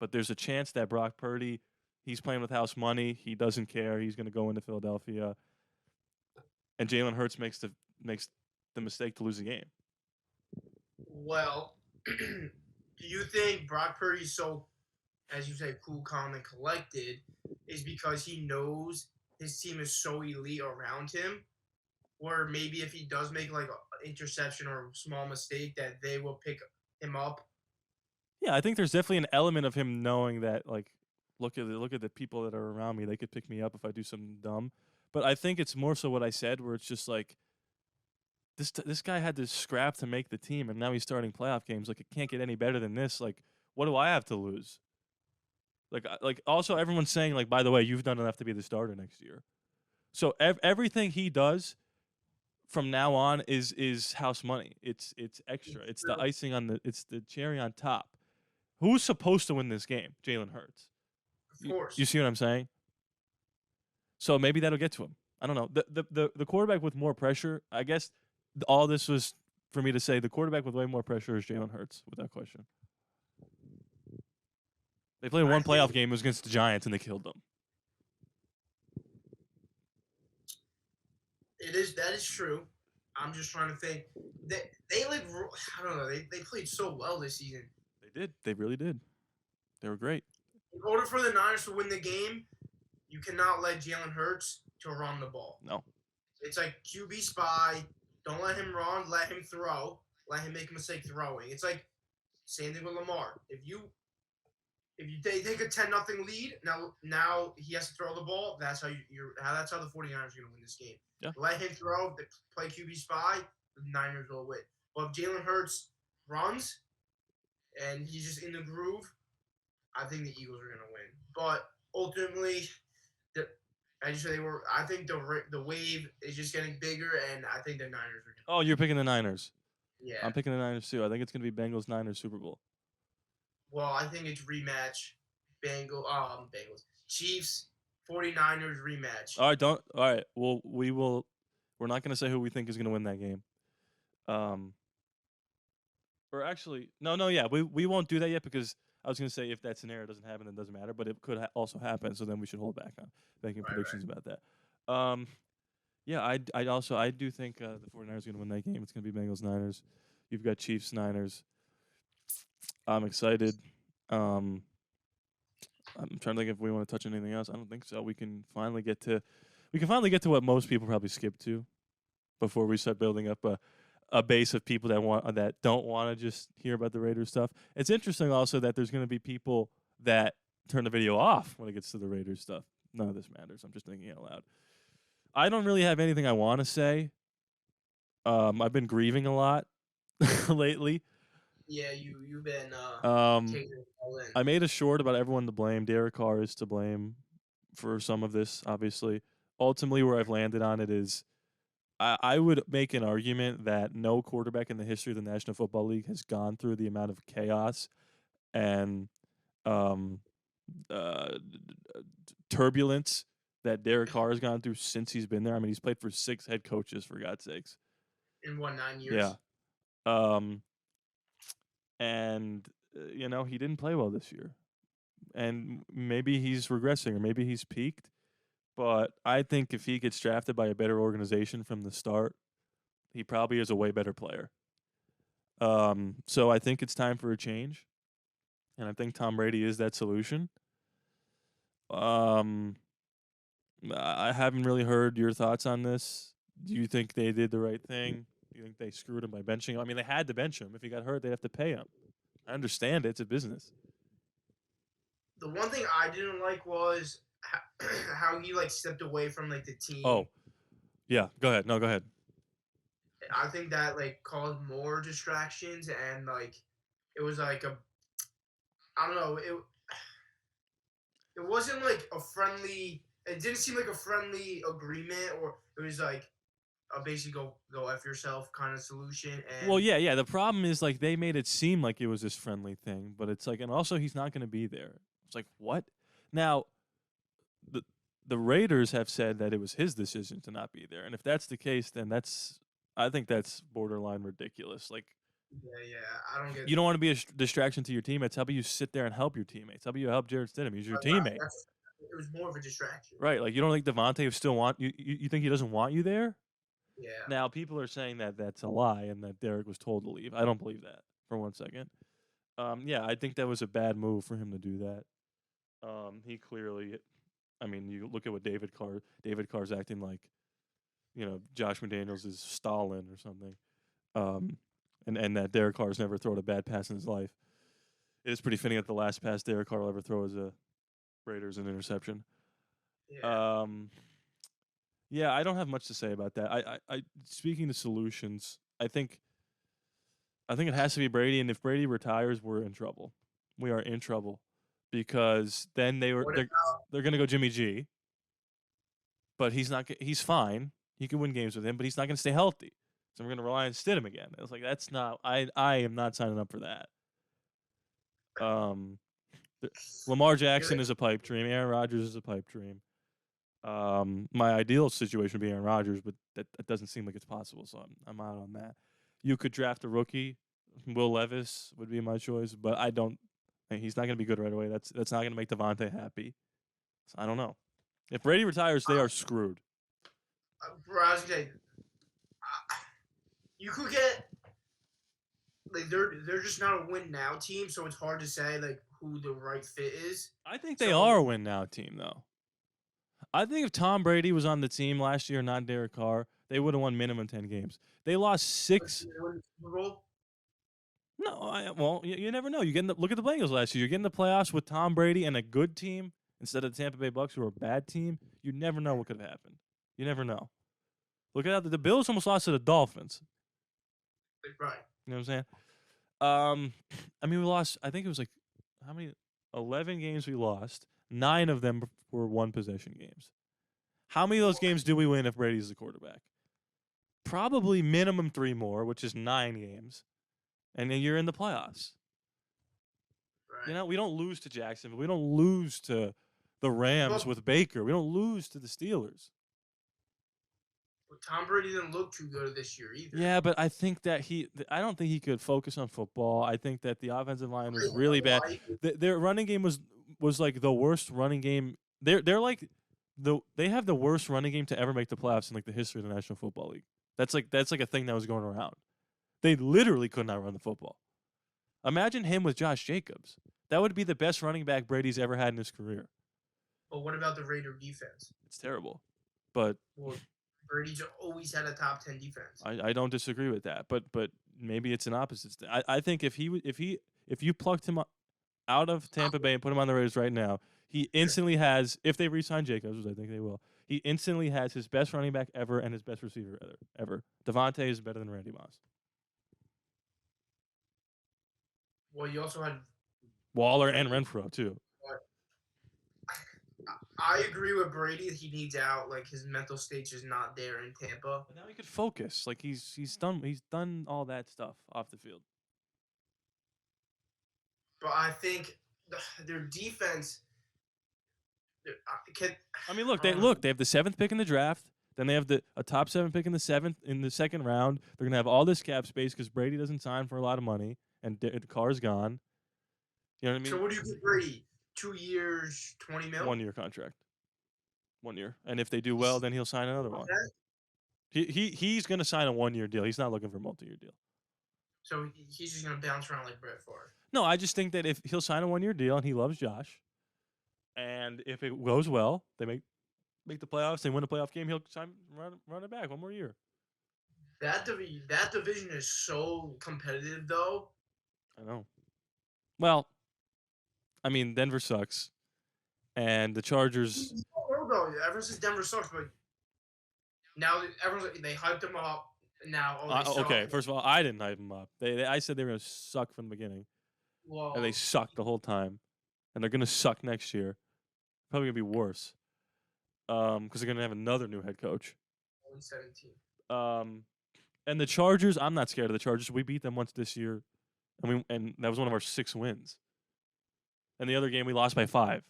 But there's a chance that Brock Purdy, he's playing with house money. He doesn't care. He's going to go into Philadelphia, and Jalen Hurts makes the mistake to lose the game. Well, do you think Brock Purdy's so, as you say, cool, calm, and collected is because he knows his team is so elite around him? Or maybe if he does make like an interception or a small mistake, that they will pick him up? Yeah, I think there's definitely an element of him knowing that, like, look at the people that are around me. They could pick me up if I do something dumb. But I think it's more so what I said, where it's just like, this guy had to scrap to make the team, and now he's starting playoff games. Like, it can't get any better than this. Like, what do I have to lose? Like also everyone's saying, like, by the way, you've done enough to be the starter next year. So everything he does from now on is house money. It's extra. It's the icing on it's the cherry on top. Who's supposed to win this game? Jalen Hurts. Of course. You see what I'm saying? So maybe that'll get to him. I don't know. The quarterback with more pressure, I guess all this was for me to say the quarterback with way more pressure is Jalen Hurts, without question. They played one playoff game. It was against the Giants, and they killed them. That is true. I'm just trying to think. They like, I don't know. They played so well this season. They did. They really did. They were great. In order for the Niners to win the game, you cannot let Jalen Hurts to run the ball. No. It's like QB spy. Don't let him run. Let him throw. Let him make a mistake throwing. It's like same thing with Lamar. If they take a 10-0 lead, now he has to throw the ball. That's how that's how the 49ers are going to win this game. Yeah. Let him throw, play QB spy, the Niners will win. But if Jalen Hurts runs and he's just in the groove, I think the Eagles are going to win. But ultimately, I think the wave is just getting bigger, and I think the Niners are going to win. Oh, you're picking the Niners. Yeah. I'm picking the Niners too. I think it's going to be Bengals-Niners Super Bowl. Well, I think it's rematch. Bengals. Chiefs, 49ers rematch. All right. Well, we're not going to say who we think is going to win that game. Or actually, no, yeah. We won't do that yet because I was going to say if that scenario doesn't happen, then it doesn't matter. But it could also happen, so then we should hold back on making predictions about that. Yeah, I do think the 49ers are going to win that game. It's going to be Bengals-Niners. You've got Chiefs-Niners. I'm excited. I'm trying to think if we want to touch on anything else. I don't think so. We can finally get to what most people probably skip to before we start building up a base of people that don't want to just hear about the Raiders stuff. It's interesting also that there's going to be people that turn the video off when it gets to the Raiders stuff. None of this matters. I'm just thinking out loud. I don't really have anything I want to say. I've been grieving a lot lately. Yeah, you've been taking it all in. I made a short about everyone to blame. Derek Carr is to blame for some of this, obviously. Ultimately, where I've landed on it is I would make an argument that no quarterback in the history of the National Football League has gone through the amount of chaos and turbulence that Derek Carr has gone through since he's been there. I mean, he's played for 6 head coaches, for God's sakes. In 9 years? Yeah. And, he didn't play well this year. And maybe he's regressing or maybe he's peaked. But I think if he gets drafted by a better organization from the start, he probably is a way better player. So I think it's time for a change. and I think Tom Brady is that solution. Um, I haven't really heard your thoughts on this. Do you think they did the right thing? Do you think they screwed him by benching him? I mean, they had to bench him. If he got hurt, they'd have to pay him. I understand it. It's a business. The one thing I didn't like was how he like stepped away from like the team. Oh, yeah. Go ahead. No, go ahead. I think that like caused more distractions and like it was like I don't know, it wasn't like a friendly. It didn't seem like a friendly agreement, or it was like a basically go f yourself kind of solution. And Well, yeah. The problem is like they made it seem like it was this friendly thing, but it's like, and also he's not going to be there. It's like what? Now, the the Raiders have said that it was his decision to not be there, and if that's the case, then I think that's borderline ridiculous. Like, yeah, I don't get. you don't want to be a distraction to your teammates. How about you sit there and help your teammates? How about you help Jared Stidham? He's your teammate, It was more of a distraction, right? Like, you don't think Devontae still want you? You think he doesn't want you there? Yeah. Now, people are saying that that's a lie and that Derek was told to leave. I don't believe that for 1 second. Yeah, I think that was a bad move for him to do that. He clearly, I mean, you look at what David Carr's acting like, Josh McDaniels is Stalin or something. And that Derek Carr's never thrown a bad pass in his life. It is pretty fitting that the last pass Derek Carr will ever throw is a Raiders an interception. Yeah. Yeah, I don't have much to say about that. I speaking to solutions, I think it has to be Brady, and if Brady retires, we're in trouble. We are in trouble because then they're going to go Jimmy G. But he's fine. He can win games with him, but he's not going to stay healthy. So we're going to rely on Stidham again. It's like that's not. I am not signing up for that. Lamar Jackson is a pipe dream. Aaron Rodgers is a pipe dream. My ideal situation would be Aaron Rodgers, but that doesn't seem like it's possible. So I'm out on that. You could draft a rookie. Will Levis would be my choice, but I don't. He's not going to be good right away. That's not going to make Devontae happy. So I don't know. If Brady retires, they are screwed. Bro, I was gonna say, you could get like they're just not a win now team, so it's hard to say like who the right fit is. I think they are a win now team though. I think if Tom Brady was on the team last year, not Derek Carr, they would have won minimum 10 games. They lost 6. No, well, you never know. Look at the Bengals last year. You're getting the playoffs with Tom Brady and a good team instead of the Tampa Bay Bucks, who are a bad team. You never know what could have happened. You never know. Look at that. The Bills almost lost to the Dolphins. Right. You know what I'm saying? I mean, we lost. I think it was like how many? 11 games we lost. 9 of them were one possession games. How many of those games do we win if Brady's the quarterback? Probably minimum 3 more, which is 9 games, and then you're in the playoffs. Right. We don't lose to Jacksonville. We don't lose to the Rams with Baker. We don't lose to the Steelers. Tom Brady didn't look too good this year either. Yeah, but I think that I don't think he could focus on football. I think that the offensive line was really bad. Their running game was like the worst running game. They're like they have the worst running game to ever make the playoffs in like the history of the National Football League. That's like a thing that was going around. They literally could not run the football. Imagine him with Josh Jacobs. That would be the best running back Brady's ever had in his career. But what about the Raider defense? It's terrible. But Brady's always had a top 10 defense. I don't disagree with that. But maybe it's an opposite. I think if you plucked him out of Tampa Bay and put him on the Raiders right now, he instantly has, if they re-sign Jacobs, which I think they will, he instantly has his best running back ever and his best receiver ever. Devontae is better than Randy Moss. Well, you also had Waller and Renfro too. I agree with Brady. He needs out. Like his mental state is not there in Tampa. But now he could focus. Like he's done all that stuff off the field. But I think their defense. I mean, look. They have the 7th pick in the draft. Then they have a top 7 pick in the 2nd round. They're gonna have all this cap space because Brady doesn't sign for a lot of money and Carr's gone. You know what I mean? So what do you get Brady? 2 years, $20 million. 1 year contract. 1 year, and if they do well, then he'll sign another one. He's gonna sign a 1 year deal. He's not looking for a multi-year deal. So he's just gonna bounce around like Brett Favre. No, I just think that if he'll sign a 1-year deal and he loves Josh, and if it goes well, they make the playoffs, they win a playoff game, he'll run it back 1 more year. That division is so competitive, though. I know. Well, I mean, Denver sucks, and the Chargers. Though everyone says Denver sucks, but now they hyped them up. And now they suck. Okay, first of all, I didn't hype them up. I said they were gonna suck from the beginning, and they sucked the whole time, and they're gonna suck next year. Probably gonna be worse, because they're gonna have another new head coach. 17. And the Chargers, I'm not scared of the Chargers. We beat them once this year, and that was one of our 6 wins. And the other game we lost by 5.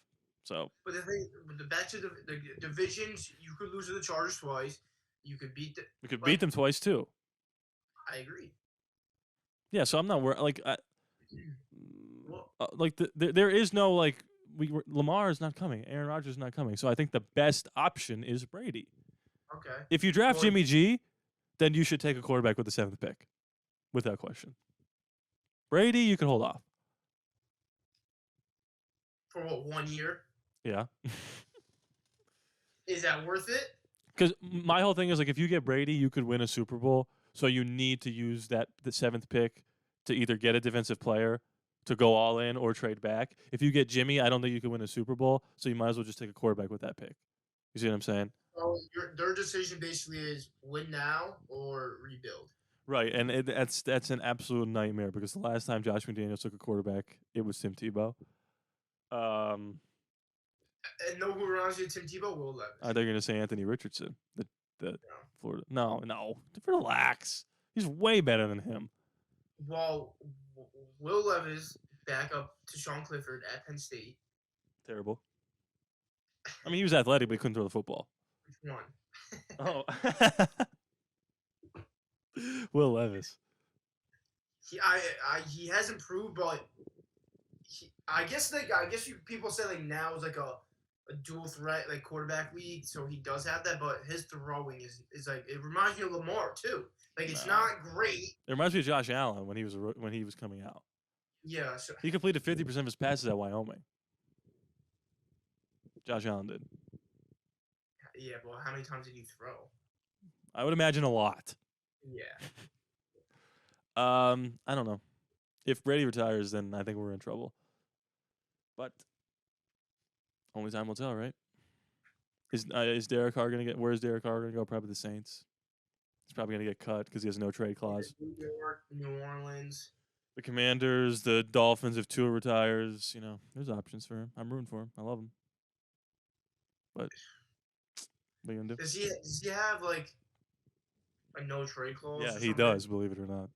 So. But the thing, back to the divisions, you could lose to the Chargers twice. You could beat them. We could beat them twice too. I agree. Yeah, so I'm not worried. There is no Lamar is not coming. Aaron Rodgers is not coming. So I think the best option is Brady. Okay. If you draft Jimmy G, then you should take a quarterback with the 7th pick, without question. Brady, you can hold off. For what, 1 year? Yeah. Is that worth it? Because my whole thing is, if you get Brady, you could win a Super Bowl. So you need to use the 7th pick to either get a defensive player to go all in or trade back. If you get Jimmy, I don't think you can win a Super Bowl. So you might as well just take a quarterback with that pick. You see what I'm saying? So their decision basically is win now or rebuild. Right, and that's an absolute nightmare because the last time Josh McDaniels took a quarterback, it was Tim Tebow. And know who reminds you of Tim Tebow? Will Levis. I thought you were gonna say Anthony Richardson. Florida. No. Relax. He's way better than him. Well, Will Levis back up to Sean Clifford at Penn State. Terrible. I mean, he was athletic, but he couldn't throw the football. Which one? Oh. Will Levis. He has improved, but I guess people say now is a dual threat quarterback league, so he does have that, but his throwing is it reminds me of Lamar too. It's not great. It reminds me of Josh Allen when he was coming out. Yeah, so he completed 50% of his passes at Wyoming. Josh Allen did. Yeah, but how many times did he throw? I would imagine a lot. Yeah. I don't know. If Brady retires, then I think we're in trouble. But only time will tell, right? Is Derek Carr gonna get? Where's Derek Carr gonna go? Probably the Saints. He's probably gonna get cut because he has no trade clause. New York, New Orleans. The Commanders, the Dolphins. If Tua retires, there's options for him. I'm rooting for him. I love him. But what are you gonna do? Does he have a no trade clause? Yeah, he does. Believe it or not.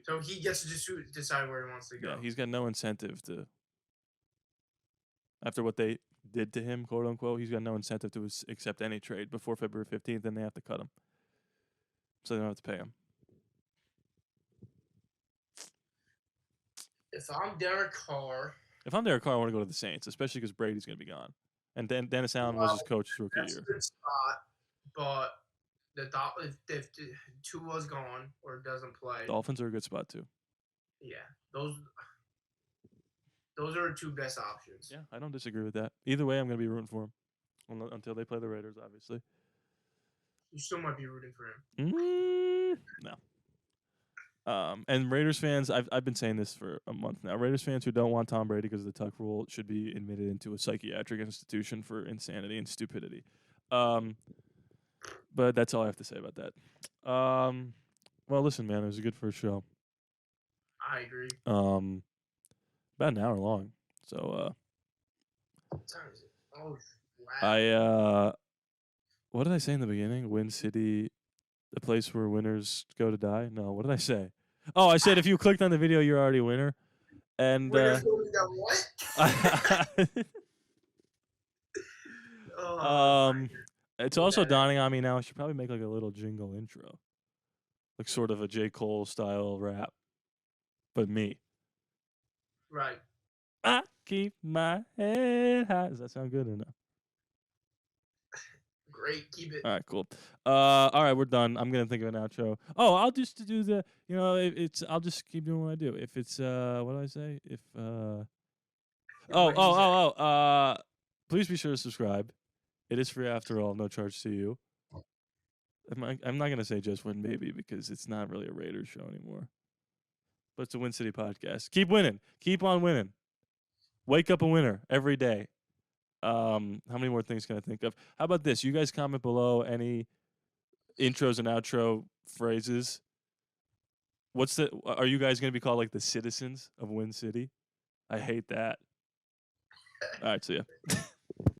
So he gets to just decide where he wants to go. Yeah, he's got no incentive to. After what they did to him, quote unquote, he's got no incentive to accept any trade before February 15th, and they have to cut him. So they don't have to pay him. If I'm Derek Carr, I want to go to the Saints, especially because Brady's going to be gone. And Dennis Allen was his coach's rookie that's year. a good spot, but if Tua's gone or doesn't play, Dolphins are a good spot too. Yeah, those are the 2 best options. Yeah, I don't disagree with that. Either way, I'm going to be rooting for him until they play the Raiders, obviously. You still might be rooting for him. No. And Raiders fans, I've been saying this for a month now. Raiders fans who don't want Tom Brady because of the Tuck rule should be admitted into a psychiatric institution for insanity and stupidity. But that's all I have to say about that. Well, listen, man, it was a good first show. I agree. About an hour long. So what time is it? Oh, wow. What did I say in the beginning? Win City, the place where winners go to die? No, what did I say? Oh, I said if you clicked on the video, you're already a winner. And winners go to die what? It's also dawning on me now. I should probably make a little jingle intro. Sort of a J. Cole style rap. But me. Right. I keep my head high. Does that sound good or no? Great. Keep it. All right, cool. All right, we're done. I'm gonna think of an outro. Oh, I'll just do the. I'll just keep doing what I do. If it's what do I say? If please be sure to subscribe. It is free after all, no charge to you. I'm not gonna say just win baby because it's not really a Raiders show anymore. But it's a Win City podcast. Keep winning. Keep on winning. Wake up a winner every day. How many more things can I think of? How about this? You guys comment below any intros and outro phrases. Are you guys going to be called like the citizens of Win City? I hate that. All right, see ya.